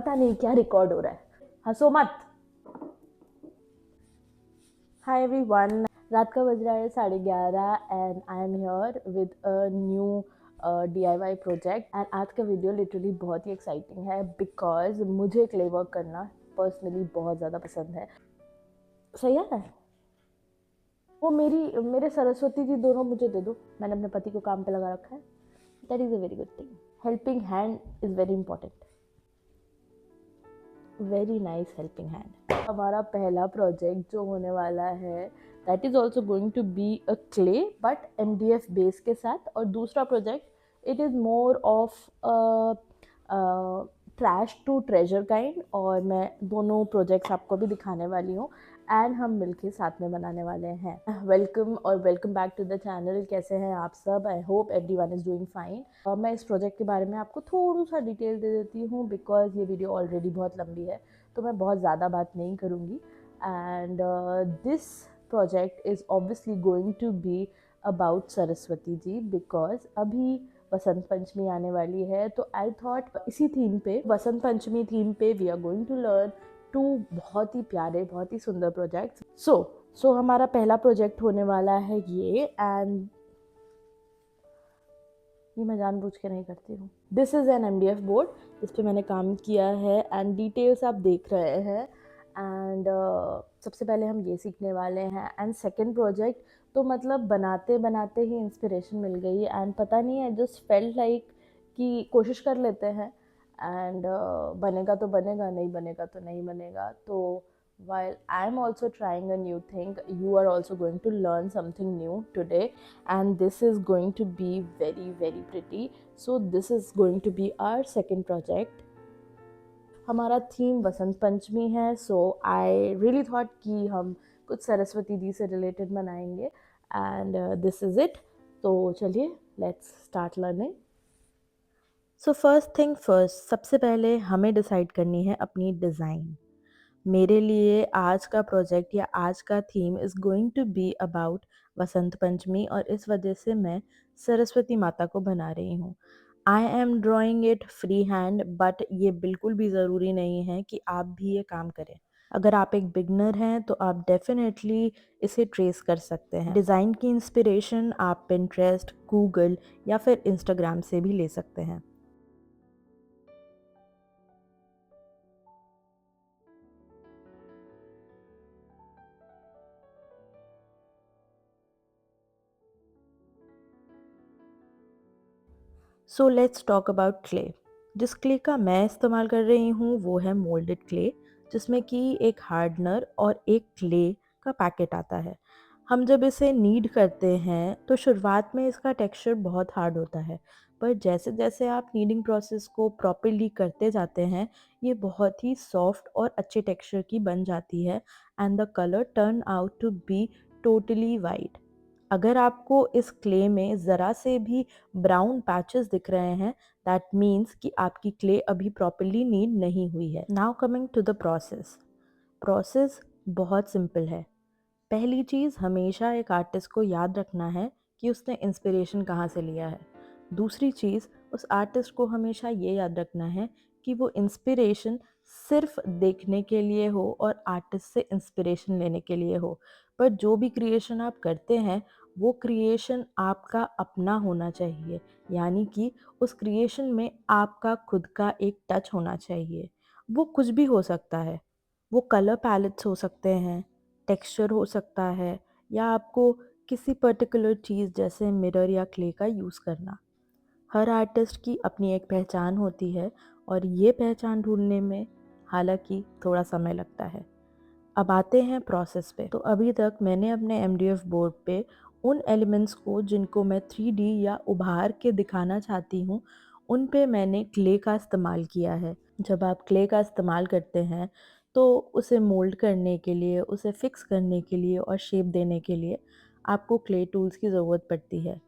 पता नहीं क्या रिकॉर्ड हो रहा है, हंसो मत। हाय एवरीवन, रात का बज रहा है 11:30 and I am here with a new DIY project. And आज का वीडियो लिटरली बहुत ही एक्साइटिंग है बिकॉज मुझे क्ले वर्क करना पर्सनली बहुत ज़्यादा पसंद है। सही है। वो मेरे सरस्वती जी दोनों मुझे दे दो, मैंने अपने पति को काम पे लगा रखा है। That is a very good thing. Helping hand is very important. Very nice helping hand. हमारा पहला प्रोजेक्ट जो होने वाला है that is also going to be a clay but MDF base के साथ। और दूसरा project it is more of trash to treasure kind. और मैं दोनों प्रोजेक्ट्स आपको भी दिखाने वाली हूँ एंड हम मिलके साथ में बनाने वाले हैं। वेलकम और welcome back to the channel. कैसे हैं आप सब? I hope everyone is doing fine. मैं इस प्रोजेक्ट के बारे में आपको थोड़ा सा डिटेल दे देती हूँ बिकॉज ये वीडियो ऑलरेडी बहुत लंबी है, तो मैं बहुत ज़्यादा बात नहीं करूँगी। And this project is obviously going to be about Saraswati ji because अभी वसंत पंचमी आने वाली है, तो आई थॉट इसी थीम पे, वसंत पंचमी थीम पे we are going to learn to बहुत ही प्यारे, बहुत ही सुंदर प्रोजेक्ट्स। सो हमारा पहला प्रोजेक्ट होने वाला है ये। एंड ये मैं जानबूझ के नहीं करती हूँ। This is an MDF board, इस पर मैंने काम किया है एंड डिटेल्स आप देख रहे हैं। एंड सबसे पहले हम ये सीखने वाले हैं। एंड सेकेंड प्रोजेक्ट तो मतलब बनाते बनाते ही इंस्पिरेशन मिल गई एंड पता नहीं है, जस्ट फेल्ट लाइक कि कोशिश कर लेते हैं एंड बनेगा तो बनेगा, नहीं बनेगा तो नहीं बनेगा। तो while I'm also trying a new thing, you are also going to learn something new today, and this is going to be very very pretty. So this is going to be our second project. हमारा theme Vasant Panchami है, so I really thought कि हम कुछ सरस्वती जी से related बनाएंगे and this is it. तो चलिए let's start learning. So first thing first, सबसे पहले हमें डिसाइड करनी है अपनी डिज़ाइन। मेरे लिए आज का प्रोजेक्ट या आज का theme is going to be about Vasant Panchami, और इस वजह से मैं सरस्वती माता को बना रही हूँ। I am drawing it free hand, but ये बिल्कुल भी ज़रूरी नहीं है कि आप भी ये काम करें। अगर आप एक बिगनर हैं तो आप डेफिनेटली इसे ट्रेस कर सकते हैं। डिज़ाइन की इंस्पिरेशन आप पिंटरेस्ट, गूगल या फिर इंस्टाग्राम से भी ले सकते हैं। So let's talk about clay. जिस क्ले का मैं इस्तेमाल कर रही हूँ वो है मोल्डेड क्ले, जिसमें कि एक हार्डनर और एक क्ले का पैकेट आता है। हम जब इसे नीड करते हैं तो शुरुआत में इसका टेक्सचर बहुत हार्ड होता है, पर जैसे जैसे आप नीडिंग प्रोसेस को प्रॉपर्ली करते जाते हैं ये बहुत ही सॉफ्ट और अच्छे टेक्सचर की बन जाती है and the colour turn out to be totally white. अगर आपको इस क्ले में ज़रा से भी ब्राउन पैचेस दिख रहे हैं, दैट मीन्स कि आपकी क्ले अभी प्रॉपर्ली नीड नहीं हुई है। Now coming to the process. Process बहुत सिंपल है। पहली चीज़, हमेशा एक आर्टिस्ट को याद रखना है कि उसने इंस्पिरेशन कहाँ से लिया है। दूसरी चीज़, उस आर्टिस्ट को हमेशा ये याद रखना है कि वो इंस्पिरेशन सिर्फ देखने के लिए हो और आर्टिस्ट से इंस्पिरेशन लेने के लिए हो। पर जो भी क्रिएशन आप करते हैं वो क्रिएशन आपका अपना होना चाहिए, यानी कि उस क्रिएशन में आपका खुद का एक टच होना चाहिए। वो कुछ भी हो सकता है, वो कलर पैलेट्स हो सकते हैं, टेक्सचर हो सकता है, या आपको किसी पर्टिकुलर चीज़ जैसे मिरर या क्ले का यूज़ करना। हर आर्टिस्ट की अपनी एक पहचान होती है और ये पहचान ढूंढने में हालांकि थोड़ा समय लगता है। अब आते हैं प्रोसेस पे। तो अभी तक मैंने अपने MDF बोर्ड पे उन एलिमेंट्स को जिनको मैं 3D या उभार के दिखाना चाहती हूँ उन पे मैंने क्ले का इस्तेमाल किया है। जब आप क्ले का इस्तेमाल करते हैं तो उसे मोल्ड करने के लिए, उसे फिक्स करने के लिए और शेप देने के लिए आपको क्ले टूल्स की ज़रूरत पड़ती है।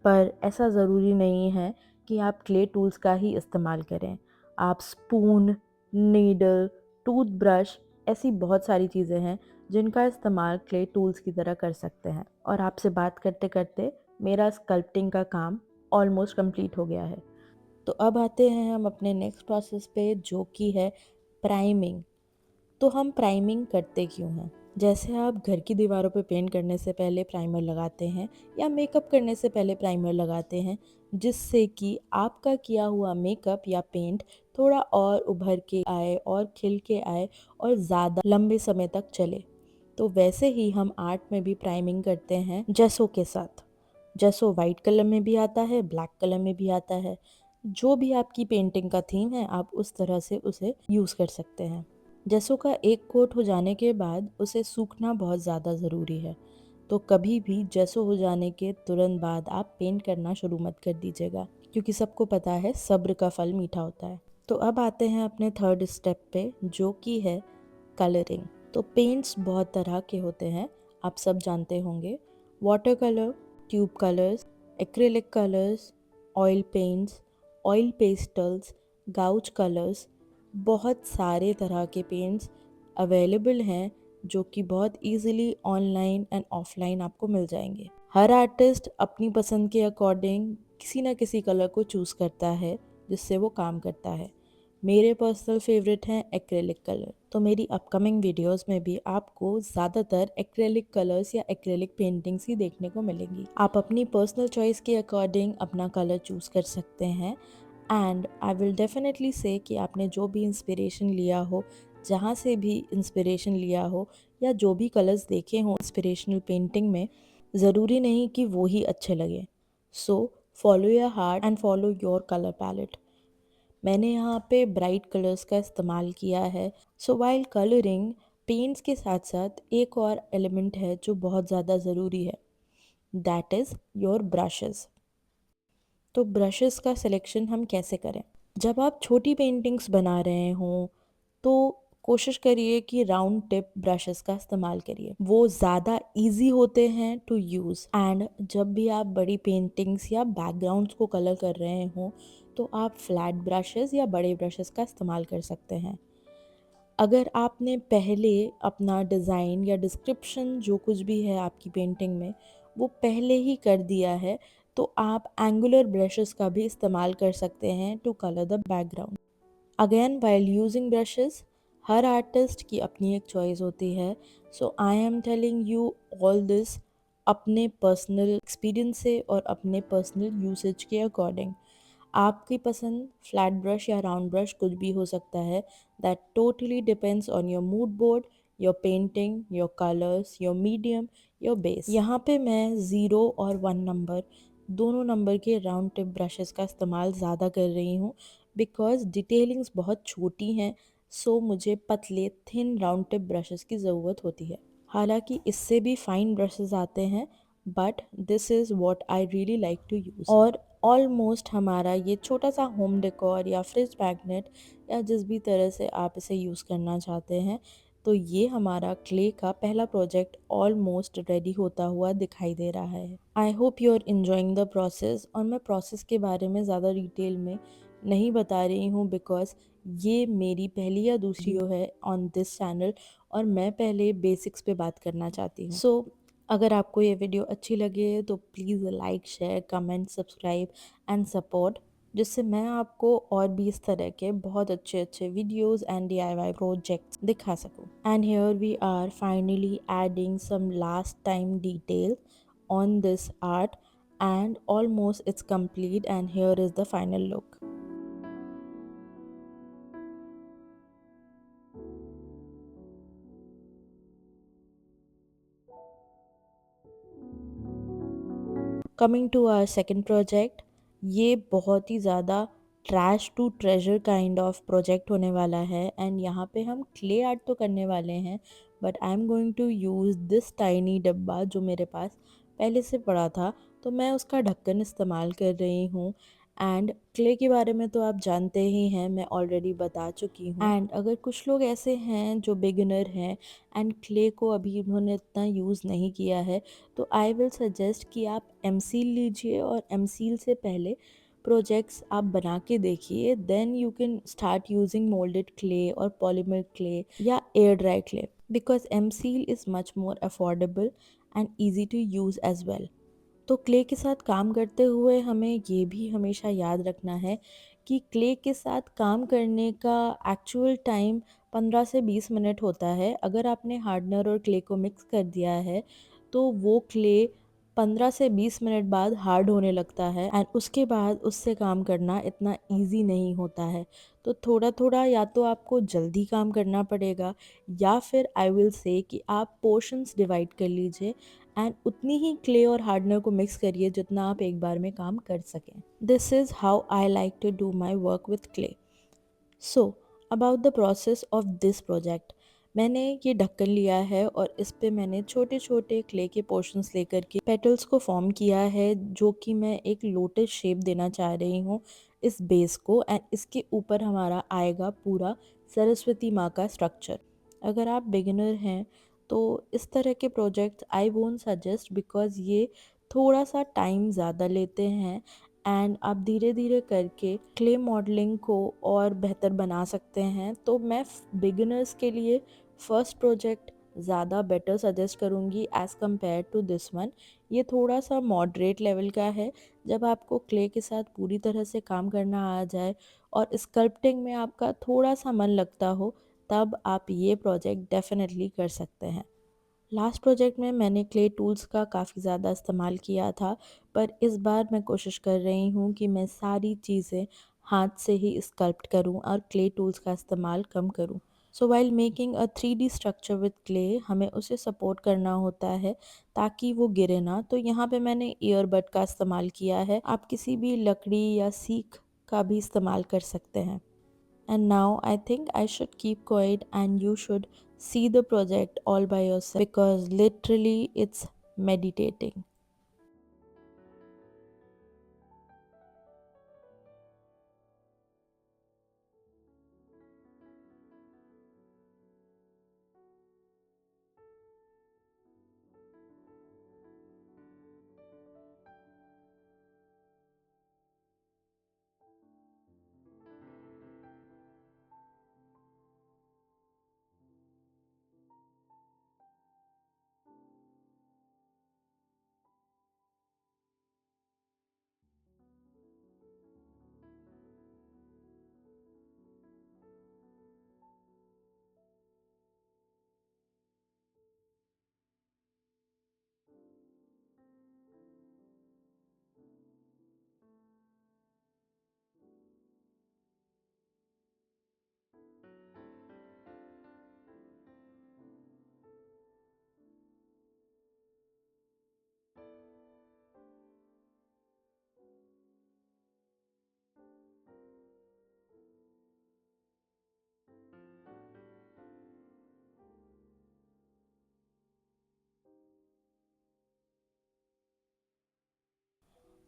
पर ऐसा ज़रूरी नहीं है कि आप क्ले टूल्स का ही इस्तेमाल करें। आप स्पून, नीडल, टूथब्रश, ऐसी बहुत सारी चीज़ें हैं जिनका इस्तेमाल क्ले टूल्स की तरह कर सकते हैं। और आपसे बात करते करते मेरा स्कल्पटिंग का काम ऑलमोस्ट कंप्लीट हो गया है। तो अब आते हैं हम अपने नेक्स्ट प्रोसेस पे, जो कि है प्राइमिंग। तो हम प्राइमिंग करते क्यों हैं? जैसे आप घर की दीवारों पे पेंट करने से पहले प्राइमर लगाते हैं या मेकअप करने से पहले प्राइमर लगाते हैं, जिससे कि आपका किया हुआ मेकअप या पेंट थोड़ा और उभर के आए और खिल के आए और ज़्यादा लंबे समय तक चले। तो वैसे ही हम आर्ट में भी प्राइमिंग करते हैं जेसो के साथ। जेसो वाइट कलर में भी आता है, ब्लैक कलर में भी आता है। जो भी आपकी पेंटिंग का थीम है, आप उस तरह से उसे यूज़ कर सकते हैं। जेसो का एक कोट हो जाने के बाद उसे सूखना बहुत ज़्यादा ज़रूरी है। तो कभी भी जेसो हो जाने के तुरंत बाद आप पेंट करना शुरू मत कर दीजिएगा, क्योंकि सबको पता है सब्र का फल मीठा होता है। तो अब आते हैं अपने थर्ड स्टेप पे, जो कि है कलरिंग। तो पेंट्स बहुत तरह के होते हैं, आप सब जानते होंगे। Water colour, tube colours, acrylic colours, oil paints, oil pastels, gauche colours, बहुत सारे तरह के पेंट्स अवेलेबल हैं, जो कि बहुत इजीली ऑनलाइन एंड ऑफलाइन आपको मिल जाएंगे। हर आर्टिस्ट अपनी पसंद के अकॉर्डिंग किसी ना किसी कलर को चूज़ करता है जिससे वो काम करता है। मेरे पर्सनल फेवरेट हैं एक्रेलिक कलर। तो मेरी अपकमिंग वीडियोस में भी आपको ज़्यादातर एक्रेलिक कलर्स या एक्रेलिक पेंटिंग्स ही देखने को मिलेंगी। आप अपनी पर्सनल चॉइस के अकॉर्डिंग अपना कलर चूज़ कर सकते हैं। एंड आई विल डेफिनेटली से कि आपने जो भी इंस्पिरेशन लिया हो, जहाँ से भी इंस्पिरेशन लिया हो, या जो भी कलर्स देखे हों इंस्पिरेशनल पेंटिंग में, ज़रूरी नहीं कि वो ही अच्छे लगे। So follow your heart and follow your colour palette. मैंने यहाँ पे ब्राइट कलर्स का इस्तेमाल किया है। सो वाइल कलरिंग, पेंट्स के साथ साथ एक और एलिमेंट है जो बहुत ज़्यादा ज़रूरी है, दैट इज़ योर ब्रशेस। तो ब्रशेस का सिलेक्शन हम कैसे करें? जब आप छोटी पेंटिंग्स बना रहे हों तो कोशिश करिए कि राउंड टिप ब्रशेस का इस्तेमाल करिए, वो ज़्यादा इजी होते हैं टू यूज़। एंड जब भी आप बड़ी पेंटिंग्स या बैकग्राउंड्स को कलर कर रहे हों तो आप फ्लैट ब्रशेस या बड़े ब्रशेस का इस्तेमाल कर सकते हैं। अगर आपने पहले अपना डिज़ाइन या डिस्क्रिप्शन जो कुछ भी है आपकी पेंटिंग में वो पहले ही कर दिया है, तो आप एंगुलर ब्रशेस का भी इस्तेमाल कर सकते हैं to colour the background. Again while using brushes, हर आर्टिस्ट की अपनी एक चॉइस होती है। So I am telling you all this अपने पर्सनल एक्सपीरियंस से और अपने पर्सनल यूसेज के अकॉर्डिंग। आपकी पसंद फ्लैट ब्रश या राउंड ब्रश कुछ भी हो सकता है, that totally depends on your mood board, your painting, your colours, your medium, your base. यहाँ पे मैं 0 और 1 नंबर दोनों नंबर के राउंड टिप ब्रशेस का इस्तेमाल ज़्यादा कर रही हूँ, बिकॉज डिटेलिंग्स बहुत छोटी हैं। सो मुझे पतले थिन राउंड टिप ब्रशेस की ज़रूरत होती है। हालांकि इससे भी फाइन ब्रशेस आते हैं, but this is what I really like to use. और ऑलमोस्ट हमारा ये छोटा सा होम डेकोर या फ्रिज मैग्नेट या जिस भी तरह से आप इसे यूज़ करना चाहते हैं, तो ये हमारा क्ले का पहला प्रोजेक्ट ऑलमोस्ट रेडी होता हुआ दिखाई दे रहा है। I hope you are enjoying the process. और मैं प्रोसेस के बारे में ज़्यादा डिटेल में नहीं बता रही हूँ, बिकॉज ये मेरी पहली या दूसरी वीडियो है ऑन दिस चैनल और मैं पहले बेसिक्स पे बात करना चाहती हूँ। सो अगर आपको ये वीडियो अच्छी लगे तो please like, share, comment, subscribe and support, जिससे मैं आपको और भी इस तरह के बहुत अच्छे अच्छे वीडियोस एंड DIY प्रोजेक्ट्स दिखा सकूं। And here we are finally adding some last time detail on this art, and almost it's complete, and here is the final look. Coming to our second project, ये बहुत ही ज़्यादा trash to treasure kind of project होने वाला है। And यहाँ पे हम क्ले आर्ट तो करने वाले हैं, but I am going to use this tiny डब्बा जो मेरे पास पहले से पड़ा था, तो मैं उसका ढक्कन इस्तेमाल कर रही हूँ। एंड क्ले के बारे में तो आप जानते ही हैं, मैं ऑलरेडी बता चुकी हूँ। एंड अगर कुछ लोग ऐसे हैं जो बिगिनर हैं एंड क्ले को अभी उन्होंने इतना यूज़ नहीं किया है, तो आई विल सजेस्ट कि आप एमसील लीजिए और एमसील से पहले प्रोजेक्ट्स आप बना के देखिए, then you can start using moulded clay और पॉलीमर क्ले या air dry clay, because M-Seal is much more affordable and easy to use as well. तो क्ले के साथ काम करते हुए हमें ये भी हमेशा याद रखना है कि क्ले के साथ काम करने का एक्चुअल टाइम 15 से 20 मिनट होता है। अगर आपने हार्डनर और क्ले को मिक्स कर दिया है तो वो क्ले 15 से 20 मिनट बाद हार्ड होने लगता है एंड उसके बाद उससे काम करना इतना ईजी नहीं होता है। तो थोड़ा थोड़ा या तो आपको जल्दी काम करना पड़ेगा या फिर आई विल से कि आप पोर्शंस डिवाइड कर लीजिए एंड उतनी ही क्ले और हार्डनर को मिक्स करिए जितना आप एक बार में काम कर सकें। This is how I like to do my work with clay. So about the process of this project, मैंने ये ढक्कन लिया है और इस पे मैंने छोटे छोटे क्ले के पोर्शंस लेकर के पेटल्स को फॉर्म किया है, जो कि मैं एक लोटस शेप देना चाह रही हूँ इस बेस को एंड इसके ऊपर हमारा आएगा पूरा सरस्वती माँ का स्ट्रक्चर। अगर आप बिगिनर हैं तो इस तरह के projects I won't suggest, because ये थोड़ा सा टाइम ज़्यादा लेते हैं एंड आप धीरे धीरे करके क्ले मॉडलिंग को और बेहतर बना सकते हैं। तो मैं बिगिनर्स के लिए फर्स्ट प्रोजेक्ट ज़्यादा बेटर सजेस्ट करूँगी as compared to this one. ये थोड़ा सा मॉडरेट लेवल का है। जब आपको क्ले के साथ पूरी तरह से काम करना आ जाए और स्कल्पटिंग में आपका थोड़ा सा मन लगता हो, तब आप ये प्रोजेक्ट डेफिनेटली कर सकते हैं। लास्ट प्रोजेक्ट में मैंने क्ले टूल्स का काफ़ी ज़्यादा इस्तेमाल किया था, पर इस बार मैं कोशिश कर रही हूँ कि मैं सारी चीज़ें हाथ से ही स्कल्प्ट करूँ और क्ले टूल्स का इस्तेमाल कम करूँ। So while making a 3D structure with clay, हमें उसे सपोर्ट करना होता है ताकि वो गिरे ना। तो यहाँ पे मैंने ईयरबड का इस्तेमाल किया है, आप किसी भी लकड़ी या सीख का भी इस्तेमाल कर सकते हैं। And now I think I should keep quiet and you should see the project all by yourself, because literally it's meditating.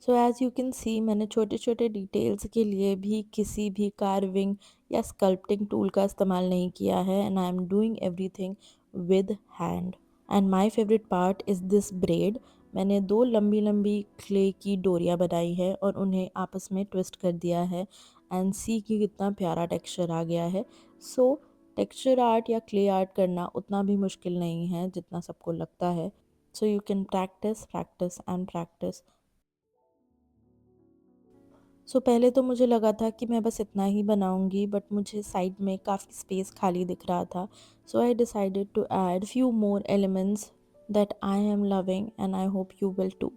So as you can see, मैंने छोटे छोटे डिटेल्स के लिए भी किसी भी कार्विंग या स्कल्पटिंग टूल का इस्तेमाल नहीं किया है and I am doing everything with hand. And my favourite part is this bread. मैंने दो लंबी लंबी क्ले की डोरियाँ बनाई है और उन्हें आपस में ट्विस्ट कर दिया है एंड सी की कितना प्यारा टेक्सचर आ गया है। सो टेक्सचर आर्ट या क्ले आर्ट करना उतना भी मुश्किल नहीं है जितना सबको लगता है। So you can practice practice and practice. पहले तो मुझे लगा था कि मैं बस इतना ही बनाऊंगी, बट मुझे साइड में काफ़ी स्पेस खाली दिख रहा था। So I decided to add few more elements that I am loving and I hope you will too.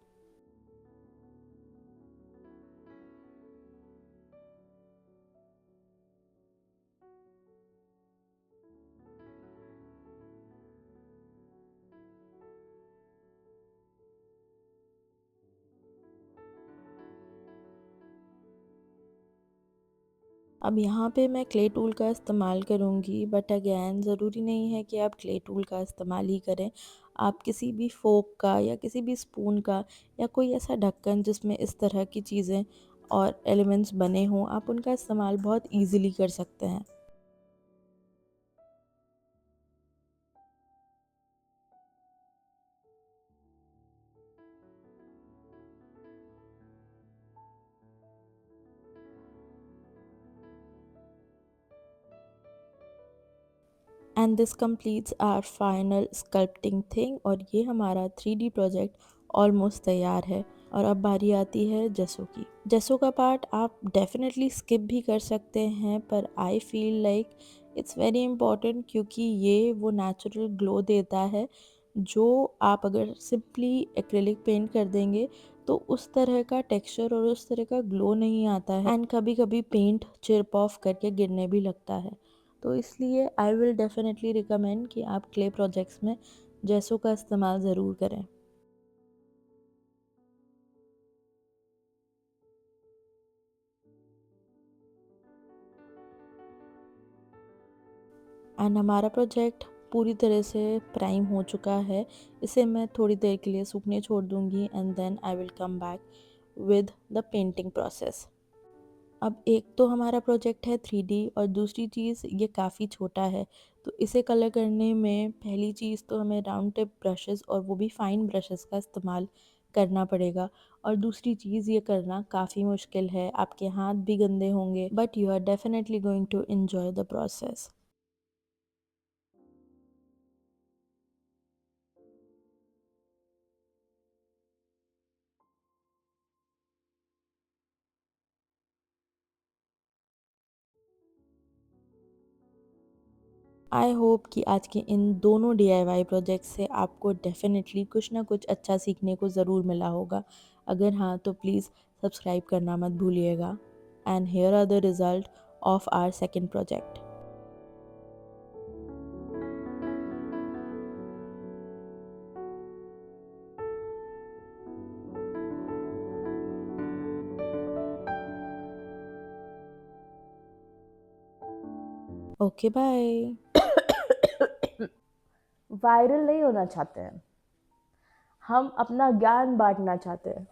अब यहाँ पे मैं क्ले टूल का इस्तेमाल करूँगी, बट अगेन ज़रूरी नहीं है कि आप क्ले टूल का इस्तेमाल ही करें। आप किसी भी फोक का या किसी भी स्पून का या कोई ऐसा ढक्कन जिसमें इस तरह की चीज़ें और एलिमेंट्स बने हों, आप उनका इस्तेमाल बहुत ईज़िली कर सकते हैं। And this completes our final sculpting thing, और ये हमारा 3D प्रोजेक्ट ऑलमोस्ट तैयार है। और अब बारी आती है जेसो की। जेसो का पार्ट आप डेफिनेटली स्किप भी कर सकते हैं, पर I feel like it's very important, क्योंकि ये वो नेचुरल ग्लो देता है जो आप अगर सिंपली एक्रेलिक पेंट कर देंगे तो उस तरह का टेक्सचर और उस तरह का ग्लो नहीं आता है, एंड कभी कभी पेंट चिप ऑफ करके गिरने भी लगता है। तो इसलिए आई विल डेफिनेटली रिकमेंड कि आप क्ले प्रोजेक्ट्स में जेसो का इस्तेमाल ज़रूर करें। एंड हमारा प्रोजेक्ट पूरी तरह से प्राइम हो चुका है। इसे मैं थोड़ी देर के लिए सूखने छोड़ दूंगी and then I will come back with the painting process. अब एक तो हमारा प्रोजेक्ट है 3D और दूसरी चीज़ ये काफ़ी छोटा है, तो इसे कलर करने में पहली चीज़ तो हमें राउंड टिप ब्रशेस और वो भी फाइन ब्रशेस का इस्तेमाल करना पड़ेगा, और दूसरी चीज़ ये करना काफ़ी मुश्किल है, आपके हाथ भी गंदे होंगे, but you are definitely going to enjoy the process. I hope कि आज के इन दोनों DIY प्रोजेक्ट से आपको डेफिनेटली कुछ ना कुछ अच्छा सीखने को ज़रूर मिला होगा। अगर हाँ तो प्लीज़ सब्सक्राइब करना मत भूलिएगा। And here are the result of our second project. Okay bye. Viral नहीं होना चाहते हैं, हम अपना ज्ञान बांटना चाहते हैं।